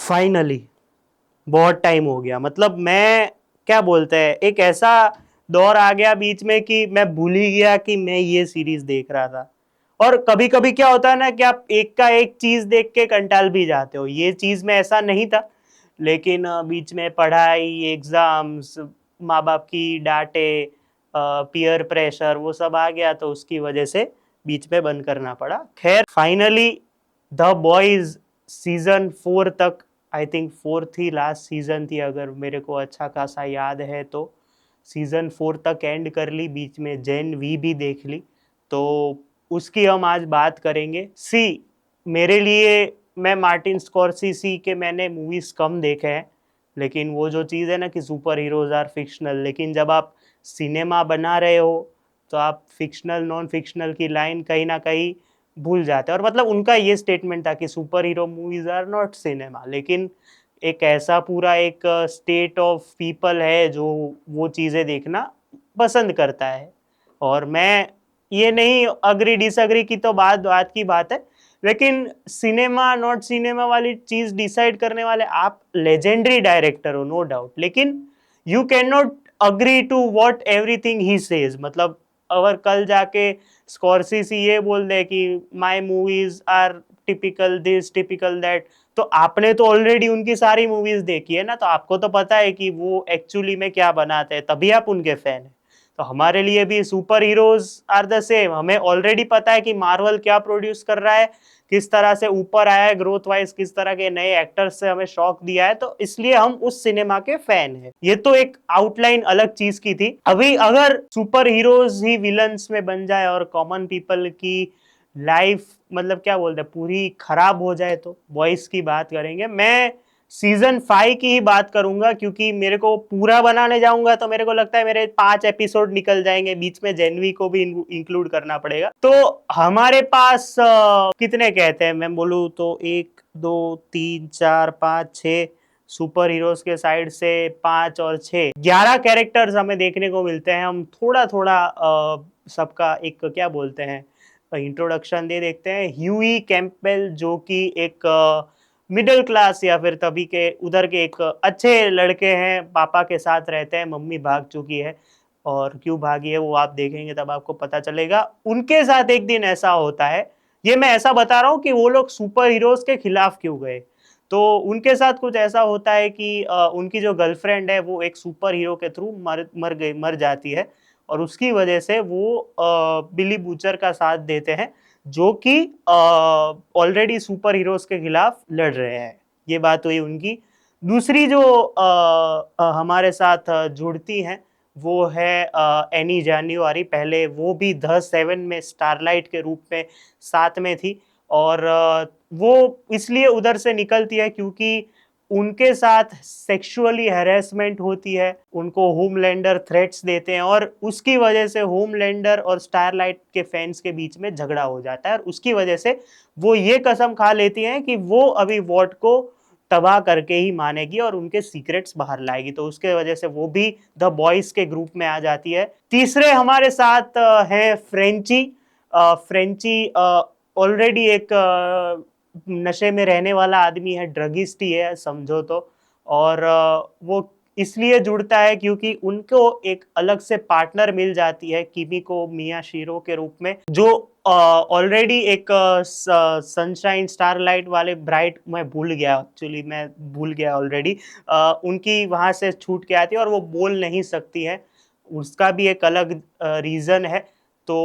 Finally बहुत time हो गया। मतलब मैं क्या बोलते हैं, एक ऐसा दौर आ गया बीच में कि मैं भूल ही गया कि मैं ये सीरीज देख रहा था। और कभी कभी क्या होता है ना कि आप एक का एक चीज देख के कंटाल भी जाते हो। ये चीज में ऐसा नहीं था, लेकिन बीच में पढ़ाई, एग्जाम्स, माँ बाप की डांटे, पीयर प्रेशर, वो सब आ गया, तो उसकी वजह से बीच में बंद करना पड़ा। खैर फाइनली द बॉयज सीजन 4 तक, I think fourth he last season थी अगर मेरे को अच्छा खासा याद है तो, सीजन 4 तक एंड कर ली। बीच में जेन वी भी देख ली, तो उसकी हम आज बात करेंगे। मेरे लिए, मैं मार्टिन स्कॉर्सेज़ी के मैंने मूवीज कम देखे हैं, लेकिन वो जो चीज़ है ना कि सुपर हीरोज आर फिक्शनल, लेकिन जब आप सिनेमा बना रहे हो तो आप फिक्शनल नॉन फिक्शनल की लाइन कहीं ना कहीं भूल जाते हैं। और मतलब उनका ये स्टेटमेंट था कि superhero movies are not cinema, लेकिन एक ऐसा पूरा एक स्टेट ऑफ पीपल है जो वो चीज़ें देखना पसंद करता है। और मैं ये नहीं अग्री डिसअग्री की तो बात बात की बात है, लेकिन सिनेमा नॉट सिनेमा वाली चीज डिसाइड करने वाले आप लेजेंडरी डायरेक्टर हो, नो डाउट, लेकिन you can not agree to what everything he says. मतलब अगर कल जाके स्कॉर्सेज़ी ये बोल दे कि my movies are typical this typical that, तो आपने तो ऑलरेडी उनकी सारी मूवीज देखी है ना, तो आपको तो पता है कि वो एक्चुअली में क्या बनाते हैं, तभी आप उनके फैन हैं। तो हमारे लिए भी superheroes are the same. हमें ऑलरेडी पता है कि मार्वल क्या प्रोड्यूस कर रहा है, किस तरह से ऊपर आया है ग्रोथ वाइज, किस तरह के नए एक्टर्स से हमें शौक दिया है, तो इसलिए हम उस सिनेमा के फैन हैं। ये तो एक आउटलाइन अलग चीज की थी। अभी अगर सुपर हीरोज ही विलन्स में बन जाए और कॉमन पीपल की लाइफ, मतलब क्या बोलते हैं, पूरी खराब हो जाए, तो बॉयज की बात करेंगे। मैं सीजन 5 की ही बात करूंगा, क्योंकि मेरे को पूरा बनाने जाऊंगा तो मेरे को लगता है मेरे 5 एपिसोड निकल जाएंगे, बीच में जेनवी को भी इंक्लूड करना पड़ेगा। तो हमारे पास कितने कहते हैं, मैं बोलूँ तो 1 2 3 4 5 6 सुपर हीरोज के साइड से 5 और 6, 11 कैरेक्टर्स हमें देखने को मिलते हैं। हम थोड़ा थोड़ा सबका एक क्या बोलते हैं इंट्रोडक्शन दे देखते हैं। ह्यूई कैंपबेल, जो कि एक मिडिल क्लास या फिर तभी के उधर के एक अच्छे लड़के हैं, पापा के साथ रहते हैं, मम्मी भाग चुकी है, और क्यों भागी है वो आप देखेंगे तब आपको पता चलेगा। उनके साथ एक दिन ऐसा होता है, ये मैं ऐसा बता रहा हूँ कि वो लोग सुपर हीरोज के खिलाफ क्यों गए। तो उनके साथ कुछ ऐसा होता है कि उनकी जो गर्लफ्रेंड है वो एक सुपर हीरो के थ्रू मर जाती है, और उसकी वजह से वो बिली बूचर का साथ देते हैं, जो कि ऑलरेडी सुपर हीरोज के खिलाफ लड़ रहे हैं। ये बात हुई उनकी। दूसरी जो हमारे साथ जुड़ती हैं वो है एनी जान्युआरी। पहले वो भी द 7 में स्टारलाइट के रूप में साथ में थी, और वो इसलिए उधर से निकलती है क्योंकि उनके साथ सेक्सुअली हैरेसमेंट होती है, उनको होमलैंडर थ्रेट्स देते हैं, और उसकी वजह से होमलैंडर और स्टारलाइट के फैंस के बीच में झगड़ा हो जाता है, और उसकी वजह से वो ये कसम खा लेती हैं कि वो अभी वॉट को तबाह करके ही मानेगी और उनके सीक्रेट्स बाहर लाएगी। तो उसके वजह से वो भी द बॉयज के ग्रुप में आ जाती है। तीसरे हमारे साथ है फ्रेंची। फ्रेंची ऑलरेडी एक नशे में रहने वाला आदमी है, ड्रगिस्ट ही है समझो तो। और वो इसलिए जुड़ता है क्योंकि उनको एक अलग से पार्टनर मिल जाती है, किमिको मियाशिरो के रूप में, जो ऑलरेडी एक सनशाइन स्टारलाइट वाले ब्राइट, मैं भूल गया एक्चुअली, मैं भूल गया ऑलरेडी, उनकी वहां से छूट के आती है और वो बोल नहीं सकती है, उसका भी एक अलग रीजन है। तो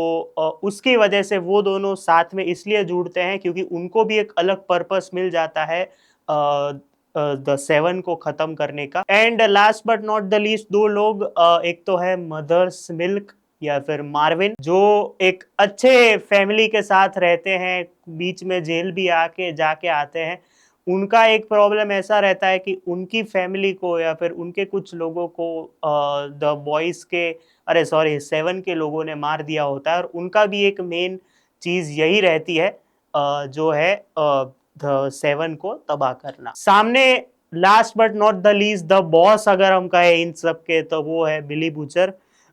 उसकी वजह से वो दोनों साथ में इसलिए जुड़ते हैं क्योंकि उनको भी एक अलग पर्पस मिल जाता है द 7 को खत्म करने का। And last but not the least, दो लोग, एक तो है मदर्स मिल्क या फिर मार्विन, जो एक अच्छे फैमिली के साथ रहते हैं, बीच में जेल भी आके जाके आते हैं। उनका एक प्रॉब्लम ऐसा रहता है कि उनकी फैमिली को या फिर उनके कुछ लोगों को द बॉयज के, अरे सॉरी 7 के लोगों ने मार दिया होता है, और उनका भी एक मेन चीज यही रहती है, जो है द 7 को तबाह करना। सामने last but not the least the boss अगर हम कहें इन सब के, तो वो है बिली बूचर,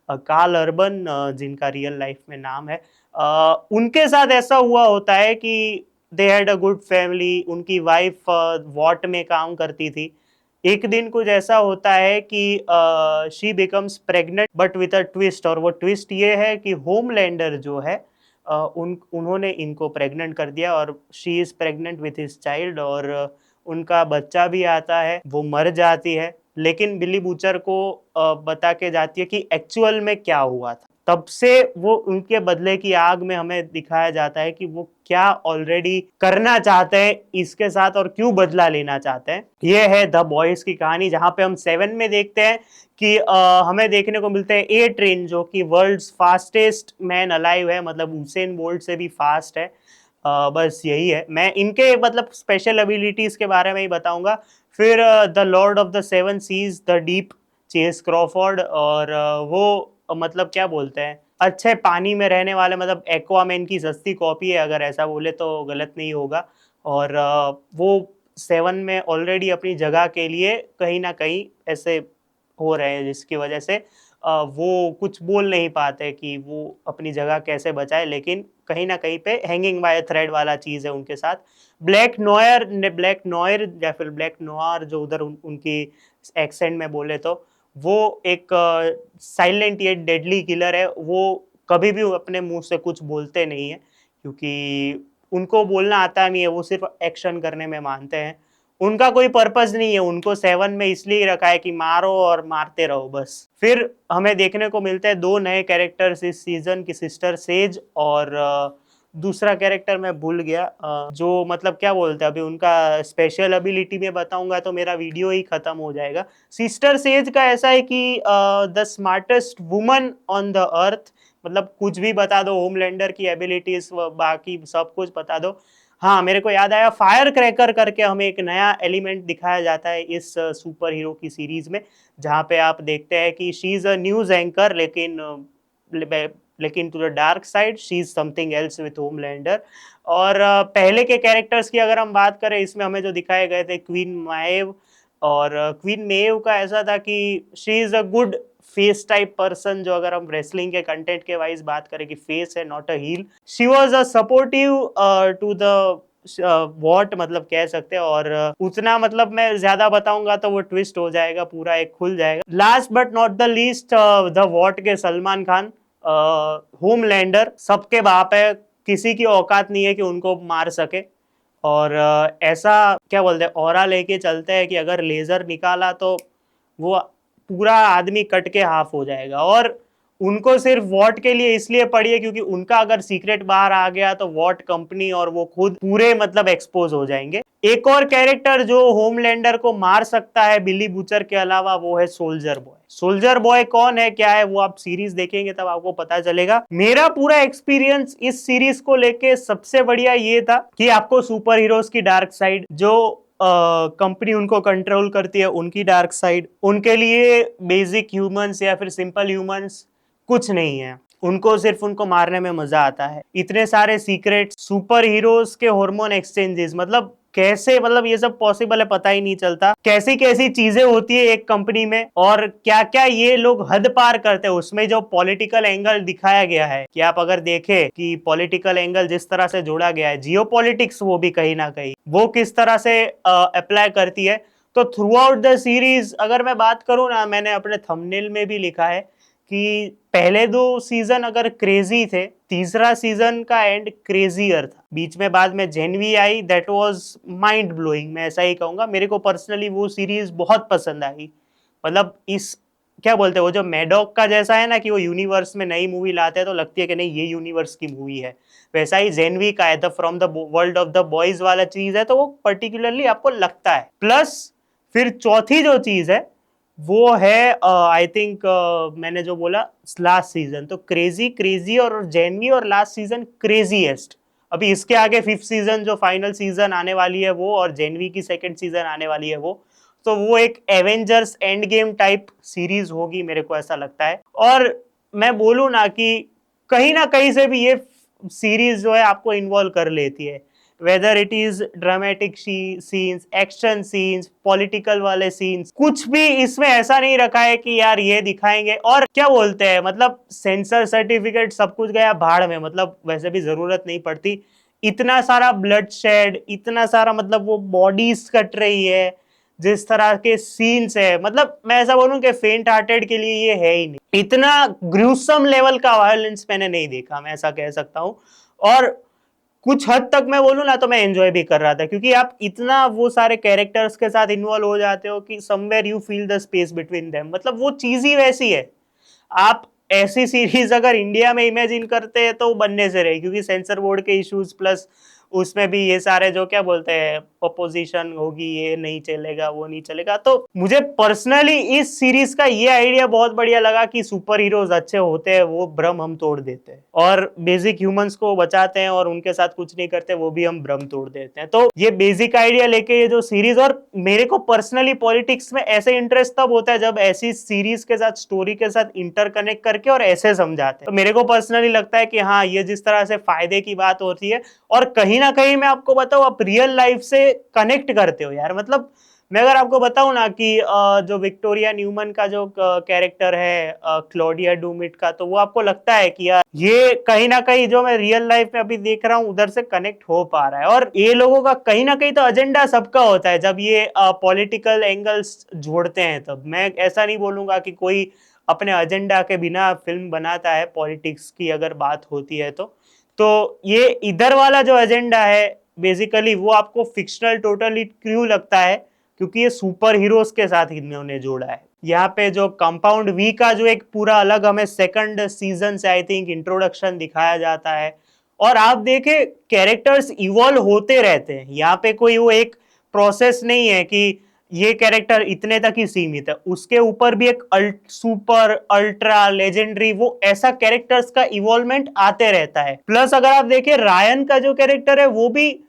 कार्ल अर्बन, जिनका रियल लाइफ में नाम है। उनके साथ ऐसा हुआ होता है कि they had a good family, उनकी वाइफ वॉट में काम करती थी। एक दिन कुछ ऐसा होता है कि she becomes pregnant but with a twist, और वो ट्विस्ट ये है कि होमलैंडर जो है उन्होंने इनको प्रेग्नेंट कर दिया, और she is pregnant with his child, और उनका बच्चा भी आता है, वो मर जाती है, लेकिन बिली बूचर को बता के जाती है कि एक्चुअल में क्या हुआ था। तब से वो उनके बदले की आग में हमें दिखाया जाता है कि वो क्या ऑलरेडी करना चाहते हैं इसके साथ और क्यों बदला लेना चाहते हैं। ये है द बॉयज की कहानी, जहां पे हम 7 में देखते हैं कि हमें देखने को मिलते हैं ए ट्रेन, जो कि वर्ल्ड्स फास्टेस्ट मैन अलाइव है, मतलब हुसैन बोल्ट से भी फास्ट है। बस यही है, मैं इनके मतलब स्पेशल एबिलिटीज के बारे में ही बताऊंगा। फिर the Lord of the Seven Seas, the Deep, Chase Crawford, और वो मतलब क्या बोलते हैं, अच्छे पानी में रहने वाले, मतलब एक्वामैन की सस्ती कॉपी है, अगर ऐसा बोले तो गलत नहीं होगा। और वो 7 में ऑलरेडी अपनी जगह के लिए कहीं ना कहीं ऐसे हो रहे हैं, जिसकी वजह से वो कुछ बोल नहीं पाते कि वो अपनी जगह कैसे बचाए, लेकिन कहीं ना कहीं पे हैंगिंग बाय थ्रेड वाला चीज है उनके साथ। ब्लैक नॉयर या फिर ब्लैक नोयर, जो उधर उनकी एक्सेंट में बोले तो वो एक साइलेंट ये डेडली किलर है। वो कभी भी अपने मुंह से कुछ बोलते नहीं है, क्योंकि उनको बोलना आता नहीं है, वो सिर्फ एक्शन करने में मानते हैं। उनका कोई पर्पस नहीं है, उनको 7 में इसलिए रखा है कि मारो और मारते रहो बस। फिर हमें देखने को मिलते हैं 2 नए कैरेक्टर्स इस सीजन की, सिस्टर सेज और दूसरा कैरेक्टर मैं भूल गया, जो मतलब क्या बोलते हैं, अभी उनका स्पेशल एबिलिटी में बताऊंगा तो मेरा वीडियो ही खत्म हो जाएगा। सिस्टर सेज का ऐसा है कि the smartest woman on the earth, मतलब कुछ भी बता दो, होमलैंडर की एबिलिटीज बाकी सब कुछ बता दो। हाँ, मेरे को याद आया, फायर क्रैकर करके हमें एक नया एलिमेंट दिखाया जाता है इस सुपर हीरो की सीरीज में, जहाँ पे आप देखते हैं कि she is a news anchor, लेकिन to the dark side she is something else with Homelander. और पहले के कैरेक्टर्स की अगर हम बात करें, इसमें हमें जो दिखाए गए थे क्वीन माएव, और क्वीन मेव का ऐसा था कि she is a good face type person, जो अगर हम रेसलिंग के कंटेंट के वाइज बात करें कि फेस है not a heel. She was a supportive to the what, मतलब कह सकते हैं, और उतना मतलब मैं ज्यादा बताऊंगा तो वो ट्विस्ट हो जाएगा, पूरा एक खुल जाएगा। Last but not the least, the what के सलमान खान, होमलैंडर सबके बाप है, किसी की औकात नहीं है कि उनको मार सके, और ऐसा क्या बोलते हैं, ऑरा लेके चलते हैं कि अगर लेजर निकाला तो वो पूरा आदमी कट के हाफ हो जाएगा। और उनको सिर्फ वॉट के लिए इसलिए पड़ी है क्योंकि उनका अगर सीक्रेट बाहर आ गया तो वॉट कंपनी और वो खुद पूरे मतलब एक्सपोज हो जाएंगे। एक और कैरेक्टर जो होमलैंडर को मार सकता है बिली बूचर के अलावा, वो है सोल्जर बॉय। सोल्जर बॉय कौन है, क्या है, वो आप सीरीज देखेंगे तब आपको पता चलेगा। मेरा पूरा एक्सपीरियंस इस सीरीज को लेके सबसे बढ़िया ये था कि आपको सुपर हीरोज की डार्क साइड, जो कंपनी उनको कंट्रोल करती है उनकी डार्क साइड, उनके लिए बेसिक ह्यूमंस या फिर सिंपल ह्यूमंस कुछ नहीं है, उनको सिर्फ उनको मारने में मजा आता है। इतने सारे सीक्रेट, सुपर हीरोज के हार्मोन एक्सचेंजेस, मतलब कैसे, मतलब ये सब पॉसिबल है पता ही नहीं चलता, कैसी कैसी चीजें होती है एक कंपनी में, और क्या क्या ये लोग हद पार करते हैं। उसमें जो पॉलिटिकल एंगल दिखाया गया है, कि आप अगर देखें कि पॉलिटिकल एंगल जिस तरह से जोड़ा गया है, जियो पॉलिटिक्स, वो भी कहीं ना कहीं वो किस तरह से अप्लाई करती है। तो थ्रू आउट द सीरीज अगर मैं बात करूं ना, मैंने अपने थंबनेल में भी लिखा है कि पहले 2 सीजन अगर क्रेजी थे, तीसरा सीजन का एंड क्रेजियर था। बीच में बाद में JNV I, that was mind blowing, मैं ऐसा ही कहूंगा। मेरे को पर्सनली वो सीरीज बहुत पसंद आई। मतलब इस क्या बोलते हैं, वो जो मैडॉक का जैसा है ना कि वो यूनिवर्स में नई मूवी लाते हैं तो लगती है कि नहीं ये यूनिवर्स की मूवी है, वैसा ही जेनवी का है, the from the world of the boys वाला चीज है, तो वो पर्टिकुलरली आपको लगता है। प्लस फिर चौथी जो चीज है वो है आई थिंक मैंने जो बोला लास्ट सीजन, तो क्रेजी, क्रेजी और जेनवी, और लास्ट सीजन क्रेजीएस्ट। अभी इसके आगे 5th सीजन जो फाइनल सीजन आने वाली है वो, और जेनवी की 2nd सीजन आने वाली है वो, तो वो एक Avengers end game type series होगी, मेरे को ऐसा लगता है। और मैं बोलूं ना कहीं से भी ये सीरीज जो है आपको इन्वॉल्व कर लेती है, whether it is dramatic scenes, action scenes, political वाले सीन्स, कुछ भी इसमें ऐसा नहीं रखा है कि यार ये दिखाएंगे और क्या बोलते हैं, मतलब सेंसर सर्टिफिकेट सब कुछ गया भाड़ में, मतलब वैसे भी जरूरत नहीं पड़ती। इतना सारा ब्लड शेड, इतना सारा मतलब वो बॉडीज कट रही है, जिस तरह के सीन्स है, मतलब मैं ऐसा बोलूं कि फेंट हार्टेड के लिए ये है ही नहीं। इतना ग्रूसम लेवल का वायलेंस मैंने नहीं देखा, मैं ऐसा कह सकता हूं। और कुछ हद तक मैं बोलूं ना तो मैं एंजॉय भी कर रहा था, क्योंकि आप इतना वो सारे कैरेक्टर्स के साथ इन्वॉल्व हो जाते हो कि somewhere you feel the space between them, मतलब वो चीज ही वैसी है। आप ऐसी सीरीज अगर इंडिया में इमेजिन करते हैं तो बनने से रहे, क्योंकि सेंसर बोर्ड के इश्यूज प्लस उसमें भी ये सारे जो क्या बोलते हैं अपोजिशन होगी, ये नहीं चलेगा वो नहीं चलेगा। तो मुझे पर्सनली इस सीरीज का ये आइडिया बहुत बढ़िया लगा कि सुपर हीरोज अच्छे होते हैं, वो भ्रम हम तोड़ देते हैं और बेसिक ह्यूमंस को बचाते हैं, और उनके साथ कुछ नहीं करते वो भी हम भ्रम तोड़ देते हैं। तो ये बेसिक आइडिया लेके ये जो सीरीज, और मेरे को पर्सनली पॉलिटिक्स में ऐसे इंटरेस्ट तब होता है जब ऐसी सीरीज के साथ स्टोरी के साथ इंटरकनेक्ट करके और ऐसे समझाते हैं। तो मेरे को पर्सनली लगता है कि हाँ, ये जिस तरह से फायदे की बात होती है, और कहीं ना कहीं मैं आपको बताऊं आप रियल लाइफ से कनेक्ट करते हो यार। मतलब मैं अगर आपको बताऊं ना कि जो विक्टोरिया न्यूमन का जो कैरेक्टर है क्लोडिया डूमिट का, तो वो आपको लगता है कि यार ये कहीं ना कहीं जो मैं रियल लाइफ में अभी देख रहा हूं उधर से कनेक्ट हो पा रहा है। और ये लोगों का कहीं ना कहीं तो एजेंडा सबका होता है जब ये पॉलिटिकल एंगल्स जोड़ते हैं। तब मैं ऐसा नहीं बोलूंगा कि कोई अपने एजेंडा के बिना फिल्म बनाता है, पॉलिटिक्स की अगर बात होती है तो ये इधर वाला जो एजेंडा है बेसिकली वो आपको फिक्शनल टोटली क्यों लगता है, क्योंकि ये सुपर हीरोज के साथ इन्होंने जोड़ा है। यहाँ पे जो कंपाउंड वी का जो एक पूरा अलग हमें सेकंड सीजन से आई थिंक इंट्रोडक्शन दिखाया जाता है, और आप देखें कैरेक्टर्स इवॉल्व होते रहते हैं। यहाँ पे कोई वो एक प्रोसेस नहीं है कि ये कैरेक्टर इतने तक ही सीमित है, उसके ऊपर भी एक सुपर अल्ट्रा लेजेंडरी वो ऐसा कैरेक्टर्स का इवॉल्वमेंट आते रहता है। प्लस अगर आप देखें रायन का जो कैरेक्टर है वो भी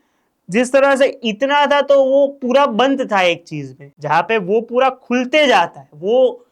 जिस तरह से इतना था तो वो पूरा बंद था एक चीज में, जहां पे वो पूरा खुलते जाता है। वो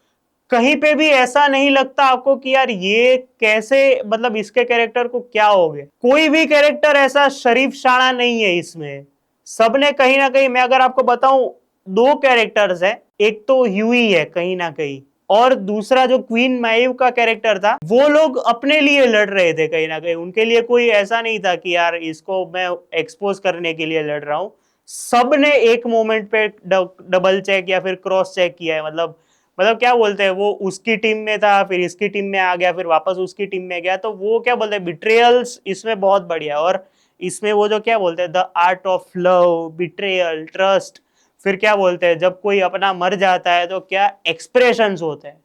कहीं पे भी ऐसा नहीं लगता आपको कि यार ये कैसे, मतलब इसके कैरेक्टर को क्या हो गया। कोई भी कैरेक्टर ऐसा शरीफ शाना नहीं है इसमें, सबने कहीं ना कहीं, मैं अगर आपको बताऊं दो कैरेक्टर्स है, एक तो ह्यूई है कहीं ना कहीं, और दूसरा जो क्वीन माइव का कैरेक्टर था, वो लोग अपने लिए लड़ रहे थे कहीं ना कहीं। उनके लिए कोई ऐसा नहीं था कि यार इसको मैं एक्सपोज करने के लिए लड़ रहा हूं। सब ने एक मोमेंट पे डबल चेक या फिर क्रॉस चेक किया है। मतलब क्या बोलते हैं, वो उसकी टीम में था फिर इसकी टीम में आ गया फिर वापस उसकी टीम में गया, तो वो क्या बोलते हैं बिट्रेयल्स इसमें बहुत बढ़िया। और इसमें वो जो क्या बोलते हैं the art of love, betrayal, trust, फिर क्या बोलते हैं जब कोई अपना मर जाता है तो क्या एक्सप्रेशंस होते हैं,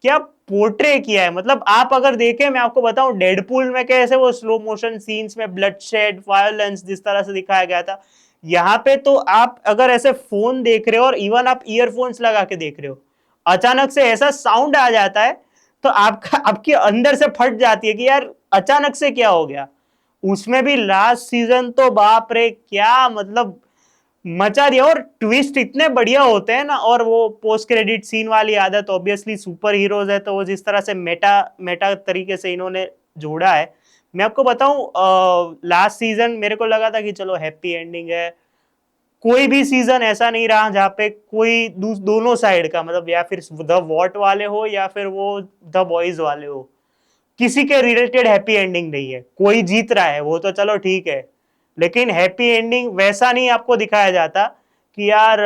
क्या पोर्ट्रे किया है। मतलब आप अगर देखें, मैं आपको बताऊं डेडपूल में कैसे वो स्लो मोशन सीन्स में ब्लड शेड वायलेंस जिस तरह से दिखाया गया था, यहाँ पे तो आप अगर ऐसे फोन देख रहे हो और इवन आप ईयरफोन्स लगा के देख रहे हो, अचानक से ऐसा साउंड आ जाता है तो आपका आपके अंदर से फट जाती है कि यार अचानक से क्या हो गया। उसमें भी लास्ट सीजन तो बाप रे क्या मतलब मचा दिया, और ट्विस्ट इतने बढ़िया होते हैं ना। और वो पोस्ट क्रेडिट सीन वाली आदत, ऑब्वियसली सुपर हीरोज है तो वो जिस तरह से मेटा मेटा तरीके से इन्होंने जोड़ा है। मैं आपको बताऊं लास्ट सीजन मेरे को लगा था कि चलो हैप्पी एंडिंग है, कोई भी सीजन ऐसा नहीं रहा जहां पे कोई दोनों साइड का, मतलब या फिर द वॉट वाले हो या फिर वो द बॉयज वाले हो, किसी के रिलेटेड हैप्पी एंडिंग नहीं है। कोई जीत रहा है वो तो चलो ठीक है, लेकिन हैप्पी एंडिंग वैसा नहीं आपको दिखाया जाता कि यार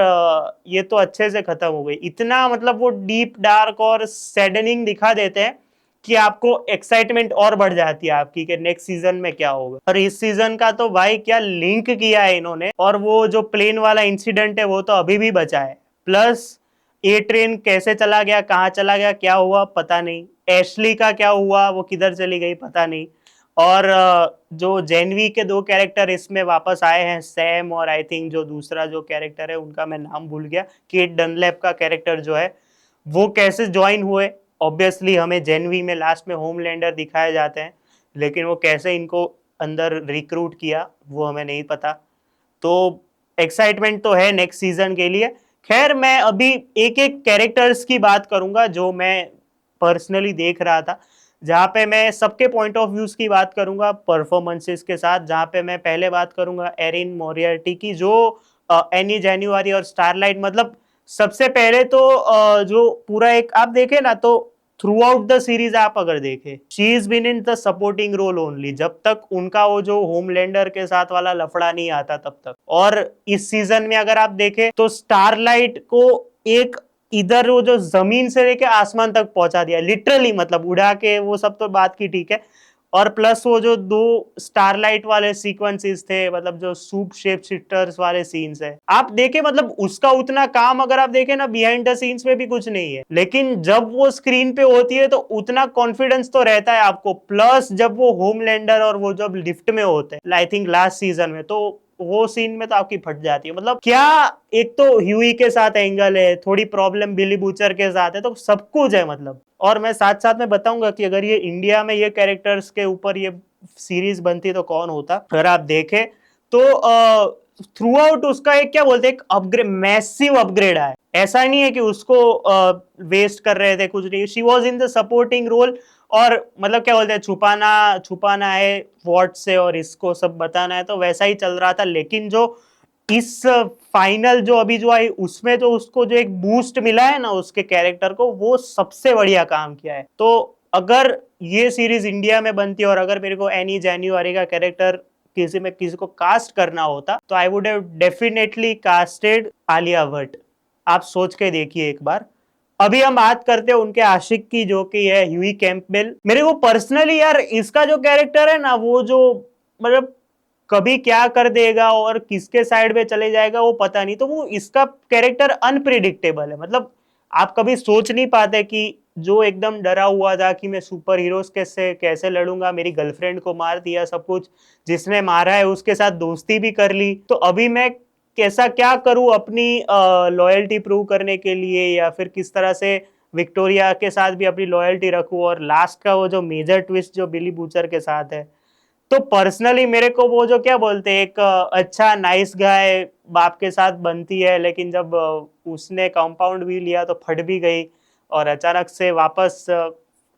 ये तो अच्छे से खत्म हो गई। इतना मतलब वो डीप डार्क और सैडनिंग दिखा देते हैं कि आपको एक्साइटमेंट और बढ़ जाती है आपकी कि नेक्स्ट सीजन में क्या होगा। और इस सीजन का तो भाई क्या लिंक किया है इन्होंने, और वो जो प्लेन वाला इंसिडेंट है वो तो अभी भी बचा है। प्लस ए ट्रेन कैसे चला गया, कहाँ चला गया, क्या हुआ पता नहीं, एशली का क्या हुआ, वो किधर चली गई पता नहीं। और जो जेनवी के दो कैरेक्टर इसमें वापस आए हैं, सैम और आई थिंक जो दूसरा जो कैरेक्टर है उनका मैं नाम भूल गया, केट डनलैप का कैरेक्टर जो है, वो कैसे ज्वाइन हुए। ऑब्वियसली हमें जेनवी में लास्ट में होमलैंडर दिखाए जाते हैं, लेकिन वो कैसे इनको अंदर रिक्रूट किया वो हमें नहीं पता। तो एक्साइटमेंट तो है नेक्स्ट सीजन के लिए। खैर मैं अभी एक एक कैरेक्टर्स की बात करूंगा जो मैं पर्सनली देख रहा था, जहां पे मैं सबके पॉइंट ऑफ व्यूज की बात करूंगा परफॉर्मेंसेस के साथ। जहां पे मैं पहले बात करूंगा एरिन मोरियर्टी की, जो एनी जान्युआरी और स्टारलाइट, मतलब सबसे पहले तो जो पूरा एक आप देखें ना तो थ्रू आउट द सीरीज आप अगर देखें, she is been in the supporting role only, जब तक उनका वो जो होमलैंडर के साथ वाला लफड़ा नहीं आता तब तक। और इस सीजन में अगर आप देखें तो स्टारलाइट को एक इधर वो जो जमीन से लेके आसमान तक पहुंचा दिया लिटरली, मतलब उड़ा के, वो सब तो बात की ठीक है। और प्लस वो जो दो स्टारलाइट वाले सीक्वेंसेस थे, मतलब जो सूप शेप शिफ्टर्स वाले सीन्स है, आप देखे मतलब उसका उतना काम अगर आप देखें ना बिहाइंड द सीन्स में भी कुछ नहीं है, लेकिन जब वो स्क्रीन पे होती है तो उतना कॉन्फिडेंस तो रहता है आपको। प्लस जब वो होमलैंडर और वो जब लिफ्ट में होते हैं आई थिंक लास्ट सीजन में, तो वो सीन में तो आपकी फट जाती है। मतलब क्या, एक तो ह्यूई के साथ एंगल है, थोड़ी प्रॉब्लम बिली बूचर के साथ है, तो सब कुछ है मतलब। और मैं साथ साथ में बताऊंगा कि अगर ये इंडिया में ये कैरेक्टर्स के ऊपर ये सीरीज बनती तो कौन होता। अगर आप देखें तो थ्रू आउट उसका एक क्या बोलते हैं, एक अपग्रेड, मैसिव अपग्रेड आया। ऐसा नहीं है कि उसको वेस्ट कर रहे थे, कुछ नहीं, she was in the supporting role. और मतलब क्या बोलते हैं, छुपाना छुपाना है वॉट से और इसको सब बताना है, तो वैसा ही चल रहा था। लेकिन जो इस फाइनल जो अभी जो आई उसमें जो उसको जो एक बूस्ट मिला है ना उसके कैरेक्टर को, वो सबसे बढ़िया काम किया है। तो अगर ये सीरीज इंडिया में बनती और अगर मेरे को एनी जान्युआरी का कैरेक्टर किसी को कास्ट करना होता तो I would have definitely casted Alia Bhatt. आप सोच के देखिए एक बार। अभी हम बात करते हैं उनके आशिक की, जो कि है ह्यूई कैंपबेल। मेरे को पर्सनली यार इसका जो कैरेक्टर है ना, वो जो मतलब कभी क्या कर देगा और किसके साइड में चले जाएगा वो पता नहीं, तो वो इसका कैरेक्टर अनप्रिडिक्टेबल है। मतलब आप कभी सोच नहीं पाते कि जो एकदम डरा हुआ था कि मैं सुपर हीरोज कैसे कैसे लड़ूंगा, मेरी गर्लफ्रेंड को मार दिया, सब कुछ जिसने मारा है उसके साथ दोस्ती भी कर ली, तो अभी मैं कैसा क्या करूं अपनी लॉयल्टी प्रूव करने के लिए, या फिर किस तरह से विक्टोरिया के साथ भी अपनी लॉयल्टी रखूं। और लास्ट का वो जो मेजर ट्विस्ट जो बिली बूचर के साथ है, तो पर्सनली मेरे को वो जो क्या बोलते हैं, एक अच्छा नाइस गाय बाप के साथ बनती है, लेकिन जब उसने कंपाउंड भी लिया तो फट भी गई और अचानक से वापस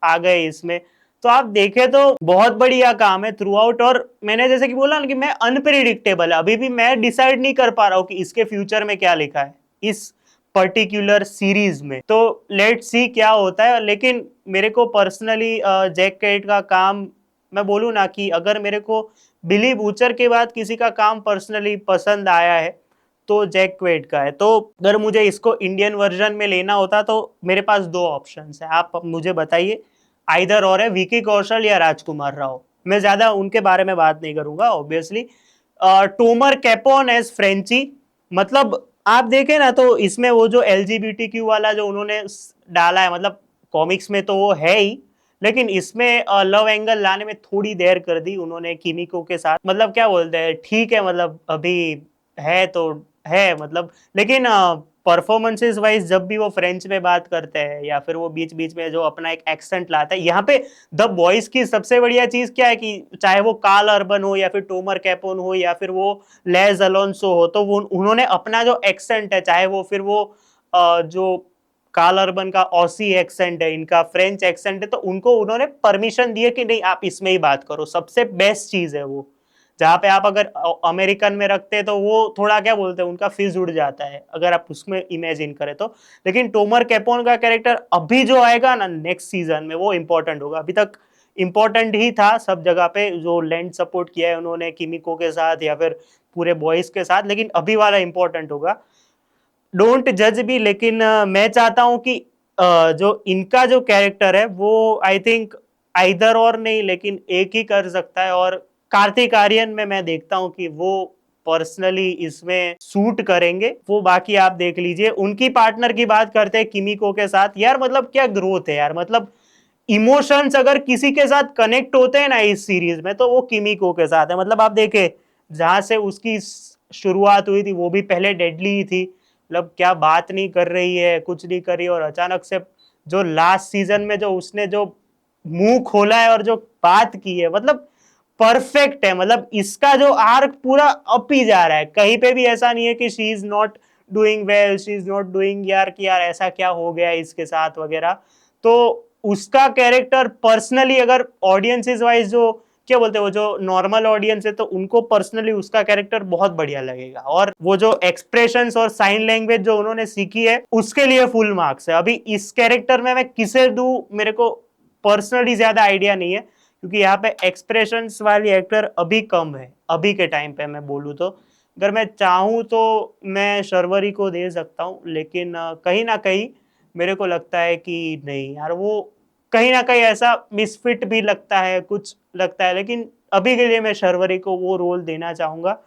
आ गए इसमें। तो आप देखें तो बहुत बढ़िया काम है थ्रू आउट। और मैंने जैसे कि बोला ना कि मैं अनप्रिडिक्टेबल है, अभी भी मैं डिसाइड नहीं कर पा रहा हूँ कि इसके फ्यूचर में क्या लिखा है इस पर्टिकुलर सीरीज में। तो लेट्स सी क्या होता है। लेकिन मेरे को पर्सनली जैक कैट का काम, मैं बोलूँ ना कि अगर मेरे को बिली बूचर के बाद किसी का काम पर्सनली पसंद आया है तो जैक क्वेट का है। तो अगर मुझे इसको इंडियन वर्जन में लेना होता तो मेरे पास दो ऑप्शंस है, आप मुझे बताइए। आइदर और है विकी कौशल या राजकुमार राव। मैं ज्यादा उनके बारे में बात नहीं करूंगा obviously. Tomer Capone as Frenchie, मतलब आप देखें ना तो इसमें वो जो एलजीबीटीक्यू वाला जो उन्होंने डाला है, मतलब कॉमिक्स में तो वो है ही, लेकिन इसमें लव एंगल लाने में थोड़ी देर कर दी उन्होंने किमिको के साथ। मतलब क्या बोलते हैं, ठीक है, मतलब अभी है तो है मतलब। लेकिन परफॉर्मेंसेस वाइज जब भी वो फ्रेंच में बात करते हैं या फिर वो बीच बीच में जो अपना एक एक्सेंट लाता है, यहाँ पे द बॉयज की सबसे बढ़िया चीज क्या है कि चाहे वो कार्ल अर्बन हो या फिर टोमर कैपोन हो या फिर वो लेज अलोंसो हो, तो वो उन्होंने अपना जो एक्सेंट है, चाहे वो फिर वो जो कार्ल अर्बन का ऑसी एक्सेंट है, इनका फ्रेंच एक्सेंट है, तो उनको उन्होंने परमिशन दी है कि नहीं आप इसमें ही बात करो। सबसे बेस्ट चीज है वो। जहां पे आप अगर अमेरिकन में रखते हैं तो वो थोड़ा क्या बोलते हैं, उनका फिज उड़ जाता है अगर आप उसमें इमेजिन करें तो। लेकिन टोमर कैपोन का कैरेक्टर अभी जो आएगा ना नेक्स्ट सीजन में, वो इंपॉर्टेंट होगा। अभी तक इंपॉर्टेंट ही था सब जगह पे, जो लैंड सपोर्ट किया है उन्होंने किमिको के साथ या फिर पूरे बॉयज के साथ, लेकिन अभी वाला इंपॉर्टेंट होगा। डोंट जज भी, लेकिन मैं चाहता हूं कि जो इनका जो कैरेक्टर है वो आई थिंक आइदर और नहीं, लेकिन एक ही कर सकता है। और कार्तिक आर्यन में मैं देखता हूं कि वो पर्सनली इसमें सूट करेंगे। वो बाकी आप देख लीजिए। उनकी पार्टनर की बात करते हैं किमिको के साथ, यार मतलब क्या ग्रोथ है यार। मतलब इमोशंस अगर किसी के साथ कनेक्ट होते हैं ना इस सीरीज में, तो वो किमिको के साथ है। मतलब आप देखे जहां से उसकी शुरुआत हुई थी वो भी पहले डेडली ही थी, मतलब क्या बात नहीं कर रही है, कुछ नहीं कर रही है, और अचानक से जो लास्ट सीजन में जो उसने जो मुंह खोला है और जो बात की है, मतलब परफेक्ट है। मतलब इसका जो आर्क पूरा अप ही जा रहा है, कहीं पे भी ऐसा नहीं है कि she is not doing well, she is not doing यार कि यार ऐसा क्या हो गया इसके साथ वगैरह। तो उसका कैरेक्टर पर्सनली अगर ऑडियंसेस वाइज जो क्या बोलते हैं, वो जो नॉर्मल ऑडियंस है तो उनको पर्सनली उसका कैरेक्टर बहुत बढ़िया लगेगा, और वो जो एक्सप्रेशंस और साइन लैंग्वेज जो उन्होंने सीखी है उसके लिए फुल मार्क्स है। अभी इस कैरेक्टर में मैं किसे दूं, मेरे को पर्सनली ज्यादा आइडिया नहीं है, क्योंकि यहाँ पे एक्सप्रेशंस वाली एक्टर अभी कम है, अभी के टाइम पे मैं बोलूँ तो। अगर मैं चाहूँ तो मैं शर्वरी को दे सकता हूँ, लेकिन कहीं ना कहीं मेरे को लगता है कि नहीं यार, वो कहीं ना कहीं ऐसा मिसफिट भी लगता है, कुछ लगता है, लेकिन अभी के लिए मैं शर्वरी को वो रोल देना चाहूंगा।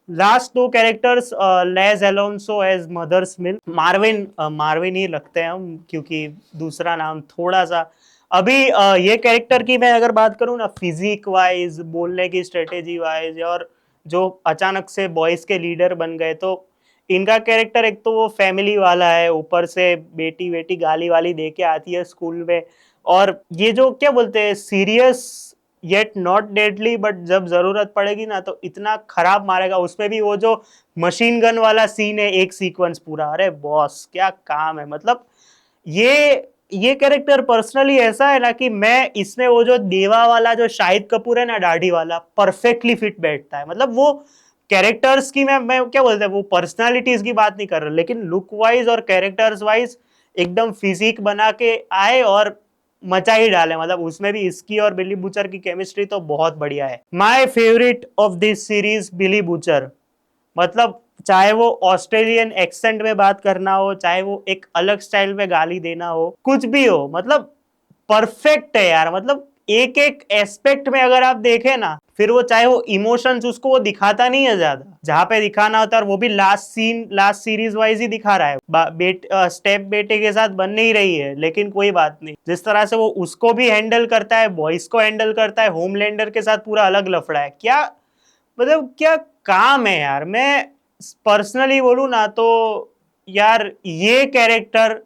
लास्ट दो कैरेक्टर्स, लेज एलोन्सो एज मदर स्मिल, मार्विन, मार्विन ही लगते हैं हम, क्योंकि दूसरा नाम थोड़ा सा अभी ये कैरेक्टर की मैं अगर बात करूं ना, फिजिक वाइज, बोलने की स्ट्रेटेजी वाइज, और जो अचानक से बॉयज के लीडर बन गए, तो इनका कैरेक्टर एक तो वो फैमिली वाला है, ऊपर से बेटी बेटी गाली वाली दे के आती है स्कूल में, और ये जो क्या बोलते हैं, serious yet not deadly, but जब जरूरत पड़ेगी ना तो इतना खराब मारेगा। उसमें भी वो जो मशीन गन वाला सीन है, एक सीक्वेंस पूरा, अरे बॉस क्या काम है। मतलब ये कैरेक्टर पर्सनली ऐसा है ना कि मैं इसमें वो जो देवा वाला जो शाहिद कपूर है ना, दाढ़ी वाला, परफेक्टली फिट बैठता है। मतलब वो कैरेक्टर्स की मैं क्या बोलते हैं, वो पर्सनालिटीज की बात नहीं कर रहा, लेकिन लुक वाइज और कैरेक्टर्स वाइज एकदम फिजिक बना के आए और मचा ही डाले। मतलब उसमें भी इसकी और बिली बूचर की केमिस्ट्री तो बहुत बढ़िया है। My favourite of this series Billy Butcher. मतलब चाहे वो ऑस्ट्रेलियन एक्सेंट में बात करना हो, चाहे वो एक अलग स्टाइल में गाली देना हो, कुछ भी हो, मतलब परफेक्ट है यार। मतलब एक एक एस्पेक्ट में अगर आप देखें ना, फिर वो चाहे वो इमोशंस उसको वो दिखाता नहीं है ज्यादा, जहां पे दिखाना होता है, और वो भी last scene, last series wise ही दिखा रहा है। स्टेप बेटे के साथ बन नहीं रही है, लेकिन कोई बात नहीं, जिस तरह से वो उसको भी हैंडल करता है, बॉयज को हैंडल करता है, होमलैंडर के साथ पूरा अलग लफड़ा है। क्या मतलब क्या काम है यार। मैं पर्सनली बोलूं ना तो यार, ये कैरेक्टर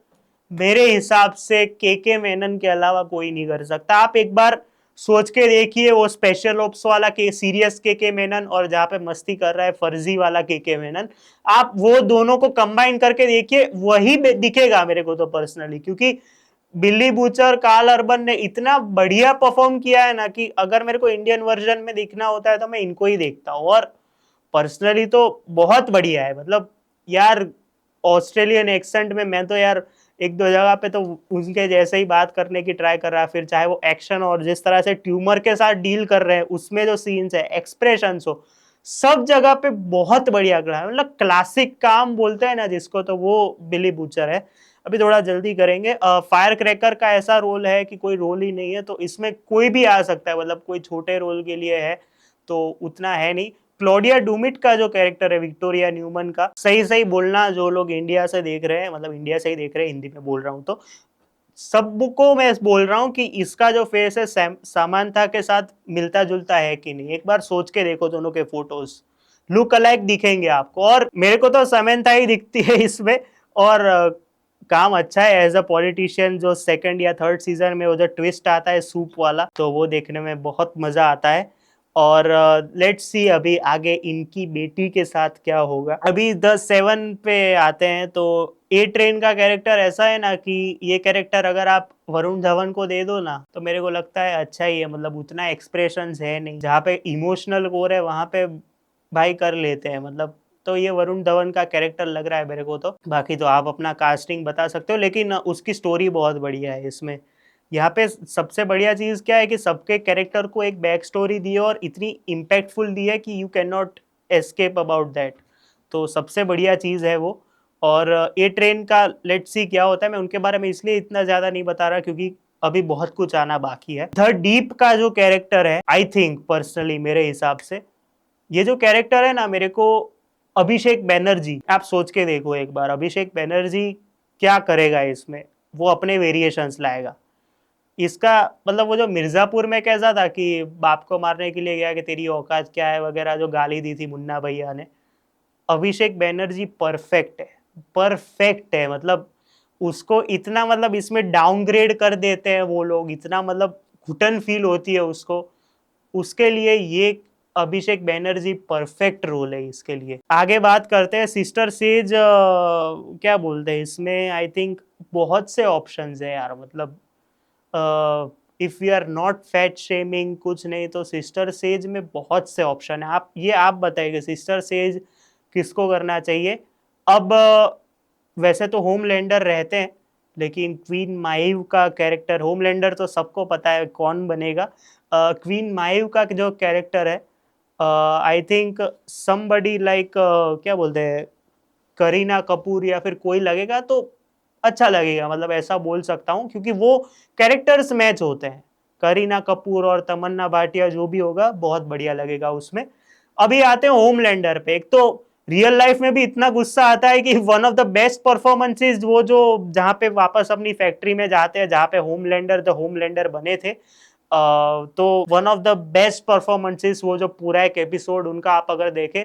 मेरे हिसाब से के मेनन के अलावा कोई नहीं कर सकता। आप एक बार सोच के देखिए, वो स्पेशल ओप्स वाला के सीरियस के मेनन, और जहां पे मस्ती कर रहा है फर्जी वाला के मेनन, आप वो दोनों को कंबाइन करके देखिए, वही दिखेगा मेरे को तो पर्सनली। क्योंकि बिल्ली बूचर, कार्ल अर्बन ने इतना बढ़िया परफॉर्म किया है ना कि अगर मेरे को इंडियन वर्जन में देखना होता है तो मैं इनको ही देखता हूँ। और पर्सनली तो बहुत बढ़िया है। मतलब यार, ऑस्ट्रेलियन एक्सेंट में मैं तो यार एक दो जगह पे तो उनके जैसे ही बात करने की ट्राई कर रहा है। फिर चाहे वो एक्शन और जिस तरह से ट्यूमर के साथ डील कर रहे हैं, उसमें जो सीन्स है, एक्सप्रेशंस हो, सब जगह पे बहुत बढ़िया करा है। मतलब क्लासिक काम बोलते हैं ना जिसको, तो वो बिली बूचर है। अभी थोड़ा जल्दी करेंगे। फायर क्रैकर का ऐसा रोल है कि कोई रोल ही नहीं है, तो इसमें कोई भी आ सकता है। मतलब कोई छोटे रोल के लिए है तो उतना है नहीं। क्लोडिया डूमिट का जो कैरेक्टर है, विक्टोरिया न्यूमन का, सही सही बोलना, जो लोग इंडिया से देख रहे हैं, मतलब इंडिया से ही देख रहे हैं, हिंदी में बोल रहा हूँ तो सबको मैं बोल रहा हूँ कि इसका जो फेस है समानता के साथ मिलता जुलता है कि नहीं। एक बार सोच के देखो, दोनों के फोटोज लुक अलाइक दिखेंगे आपको, और मेरे को तो समानता ही दिखती है इसमें। और काम अच्छा है एज अ पॉलिटिशियन। जो सेकंड या थर्ड सीजन में वो जो ट्विस्ट आता है सूप वाला, तो वो देखने में बहुत मजा आता है। और लेट्स सी अभी आगे इनकी बेटी के साथ क्या होगा। अभी द सेवन पे आते हैं, तो ए ट्रेन का कैरेक्टर ऐसा है ना कि ये कैरेक्टर अगर आप वरुण धवन को दे दो ना, तो मेरे को लगता है अच्छा ही है। मतलब उतना एक्सप्रेशंस है नहीं, जहाँ पे इमोशनल कोर है वहां पे भाई कर लेते हैं। मतलब तो ये वरुण धवन का कैरेक्टर लग रहा है मेरे को तो। बाकी तो आप अपना कास्टिंग बता सकते हो, लेकिन उसकी स्टोरी बहुत बढ़िया है इसमें। यहाँ पे सबसे बढ़िया चीज क्या है कि सबके कैरेक्टर को एक बैक स्टोरी दी है, और इतनी इम्पैक्टफुल दी है कि you can not escape about that. तो सबसे बढ़िया चीज है वो। और ए ट्रेन का लेट्स सी क्या होता है। मैं उनके बारे में इसलिए इतना ज्यादा नहीं बता रहा क्योंकि अभी बहुत कुछ आना बाकी है। द डीप का जो कैरेक्टर है, आई थिंक पर्सनली मेरे हिसाब से ये जो कैरेक्टर है ना, मेरे को अभिषेक बैनर्जी, आप सोच के देखो एक बार, अभिषेक बैनर्जी क्या करेगा इसमें। वो अपने वेरिएशंस लाएगा। इसका मतलब वो जो मिर्जापुर में कैसा था कि बाप को मारने के लिए गया कि तेरी औकात क्या है वगैरह, जो गाली दी थी मुन्ना भैया ने, अभिषेक बैनर्जी परफेक्ट है। परफेक्ट है। मतलब उसको इतना, मतलब इसमें डाउनग्रेड कर देते हैं वो लोग, इतना मतलब घुटन फील होती है उसको। उसके लिए ये अभिषेक बैनर्जी परफेक्ट रोल है इसके लिए। आगे बात करते हैं सिस्टर सेज। क्या बोलते हैं इसमें, आई थिंक बहुत से ऑप्शंस है यार। मतलब if we are not fat shaming, कुछ नहीं, तो सिस्टर सेज में बहुत से ऑप्शन है। आप बताइए सिस्टर सेज किसको करना चाहिए। अब वैसे तो होमलैंडर रहते हैं, लेकिन क्वीन माइव का कैरेक्टर, होमलैंडर तो सबको पता है कौन बनेगा, क्वीन माइव का जो कैरेक्टर है, आई थिंक समबडी लाइक क्या बोलते हैं, करीना कपूर या फिर कोई लगेगा तो अच्छा लगेगा, मतलब ऐसा बोल सकता हूँ, क्योंकि वो कैरेक्टर्स मैच होते हैं। करीना कपूर और तमन्ना भाटिया जो भी होगा बहुत बढ़िया लगेगा उसमें। अभी आते हैं होमलैंडर पे। एक तो रियल लाइफ में भी इतना गुस्सा आता है कि one of the best performances वो जो जहां पे वापस अपनी फैक्ट्री में जाते हैं जहां पे होमलैंडर बने थे, तो one of the best performances वो जो पूरा एक एपिसोड उनका आप अगर देखें,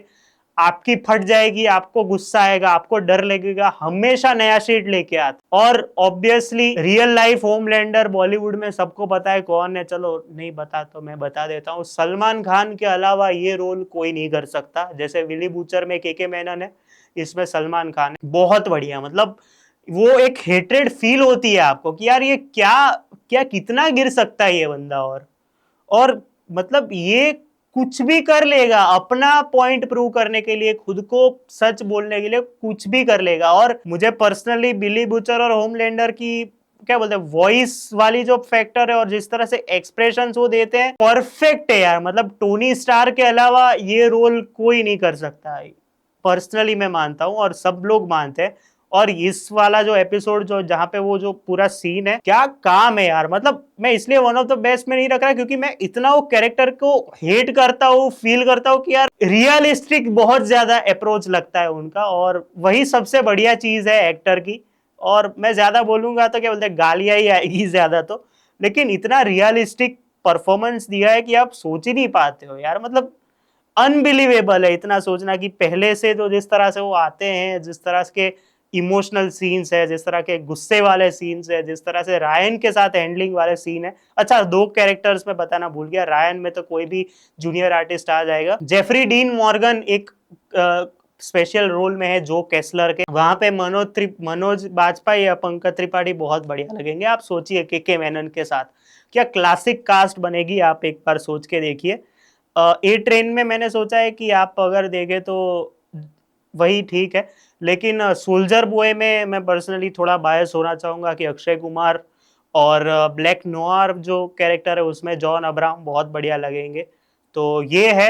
आपकी फट जाएगी, आपको गुस्सा आएगा, आपको डर लगेगा, हमेशा नया शीट लेके आता। और obviously real life Homelander Bollywood में सबको पता है कौन है, चलो नहीं बता तो मैं बता देता हूँ, सलमान खान के अलावा ये रोल कोई नहीं कर सकता। जैसे विली बूचर में के मेनन है, इसमें सलमान खान है। बहुत बढ़िया, मतलब वो एक हेट्रेड फील होती है आपको कि यार ये क्या क्या कितना गिर सकता है ये बंदा, और मतलब ये कुछ भी कर लेगा अपना पॉइंट प्रूव करने के लिए, खुद को सच बोलने के लिए कुछ भी कर लेगा। और मुझे पर्सनली बिली बुचर और होमलैंडर की क्या बोलते हैं वॉइस वाली जो फैक्टर है और जिस तरह से एक्सप्रेशंस वो देते हैं, परफेक्ट है यार। मतलब टोनी स्टार के अलावा ये रोल कोई नहीं कर सकता है, पर्सनली मैं मानता हूं और सब लोग मानते हैं। और इस वाला जो एपिसोड जो जहां पे वो जो पूरा सीन है, क्या काम है यार। मतलब मैं इसलिए वन ऑफ द बेस्ट में नहीं रख रहा क्योंकि मैं इतना वो कैरेक्टर को हेट करता हूँ, फील करता हूँ कि यार रियलिस्टिक बहुत ज्यादा अप्रोच लगता है उनका, और वही सबसे बढ़िया चीज है एक्टर की। और मैं ज्यादा बोलूंगा तो क्या बोलते हैं गालियां ही आएगी ज्यादा तो, लेकिन इतना रियलिस्टिक परफॉर्मेंस दिया है कि आप सोच ही नहीं पाते हो यार। मतलब अनबिलीवेबल है इतना सोचना कि पहले से तो जिस तरह से वो आते हैं, जिस तरह के इमोशनल सीन्स है, जिस तरह के गुस्से वाले सीन्स है, जिस तरह से रायन के साथ हैंडलिंग वाले सीन है। अच्छा, दो कैरेक्टर्स में बताना भूल गया, रायन में तो कोई भी जूनियर आर्टिस्ट आ जाएगा। जेफरी डीन मॉर्गन एक स्पेशल रोल में है जो केसलर के, वहां पे मनोज बाजपेयी या पंकज त्रिपाठी बहुत बढ़िया लगेंगे। आप सोचिए के मेनन के साथ क्या क्लासिक कास्ट बनेगी, आप एक बार सोच के देखिए। ए ट्रेन में मैंने सोचा है कि आप अगर देखें तो वही ठीक है, लेकिन सोल्जर बॉय में मैं पर्सनली थोड़ा बायस होना चाहूंगा कि अक्षय कुमार और ब्लैक नोआर जो कैरेक्टर है उसमें जॉन अब्राहम बहुत बढ़िया लगेंगे। तो ये है।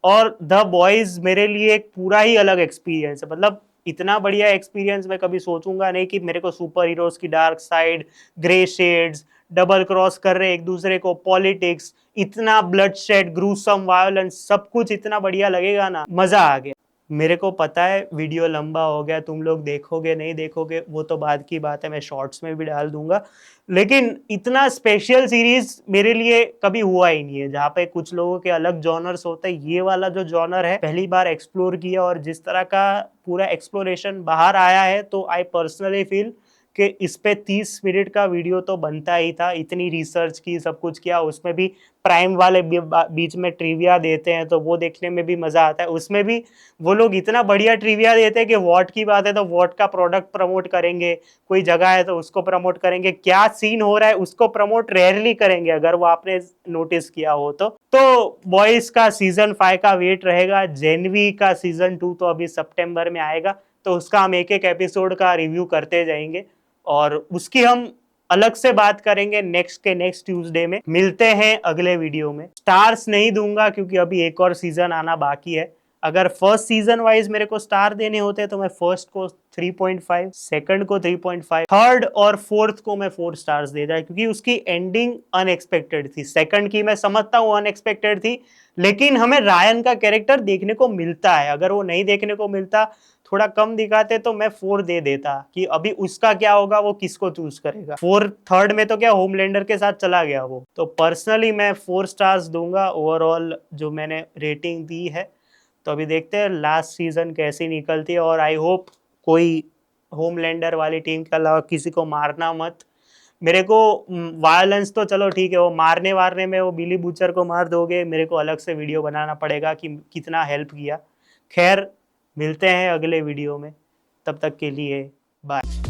और द बॉयज मेरे लिए एक पूरा ही अलग एक्सपीरियंस है। मतलब इतना बढ़िया एक्सपीरियंस मैं कभी सोचूंगा नहीं कि मेरे को सुपर हीरोज की dark side, grey shades, double cross कर रहे एक दूसरे को, पॉलिटिक्स, इतना ब्लड शेड, ग्रूसम वायलेंस, सब कुछ इतना बढ़िया लगेगा ना, मजा आ गया। मेरे को पता है वीडियो लंबा हो गया, तुम लोग देखोगे नहीं देखोगे वो तो बाद की बात है, मैं शॉर्ट्स में भी डाल दूंगा, लेकिन इतना स्पेशल सीरीज मेरे लिए कभी हुआ ही नहीं है जहाँ पे कुछ लोगों के अलग जॉनर्स होते हैं। ये वाला जो जॉनर है पहली बार एक्सप्लोर किया, और जिस तरह का पूरा एक्सप्लोरेशन बाहर आया है, तो आई पर्सनली फील कि इस पे 30 मिनट का वीडियो तो बनता ही था। इतनी रिसर्च की, सब कुछ किया, उसमें भी प्राइम वाले बीच में ट्रिविया देते हैं तो वो देखने में भी मजा आता है। उसमें भी वो लोग इतना बढ़िया ट्रिविया देते हैं कि वॉट की बात है तो वॉट का प्रोडक्ट प्रमोट करेंगे, कोई जगह है तो उसको प्रमोट करेंगे, क्या सीन हो रहा है उसको प्रमोट रेयरली करेंगे, अगर वो आपने नोटिस किया हो तो बॉयज का सीजन 5 का वेट रहेगा। जेनवी का सीजन 2 तो अभी सितंबर में आएगा, तो उसका हम एक एक एपिसोड का रिव्यू करते जाएंगे और उसकी हम अलग से बात करेंगे नेक्स्ट ट्यूसडे में। मिलते हैं अगले वीडियो में। स्टार्स नहीं दूंगा क्योंकि अभी एक और सीजन आना बाकी है। अगर फर्स्ट सीजन वाइज मेरे को स्टार देने होते तो मैं फर्स्ट को 3.5, सेकंड को 3.5, थर्ड और फोर्थ को मैं 4 स्टार्स दे जाए, क्योंकि उसकी एंडिंग अनएक्सपेक्टेड थी। सेकंड की मैं समझता हूँ अनएक्सपेक्टेड थी, लेकिन हमें रायन का कैरेक्टर देखने को मिलता है। अगर वो नहीं देखने को मिलता, थोड़ा कम दिखाते, तो मैं 4 दे देता कि अभी उसका क्या होगा, वो किसको चूज करेगा। 4 थर्ड में तो क्या होमलैंडर के साथ चला गया वो। तो पर्सनली मैं 4 स्टार्स दूंगा ओवरऑल जो मैंने रेटिंग दी है। तो अभी देखते हैं लास्ट सीजन कैसी निकलती है, और आई होप कोई होमलैंडर वाली टीम के अलावा किसी को मारना मत। मेरे को वायलेंस तो चलो ठीक है, वो मारने वारने में वो बिली बूचर को मार दोगे, मेरे को अलग से वीडियो बनाना पड़ेगा कि कितना हेल्प किया। खैर, मिलते हैं अगले वीडियो में, तब तक के लिए बाय।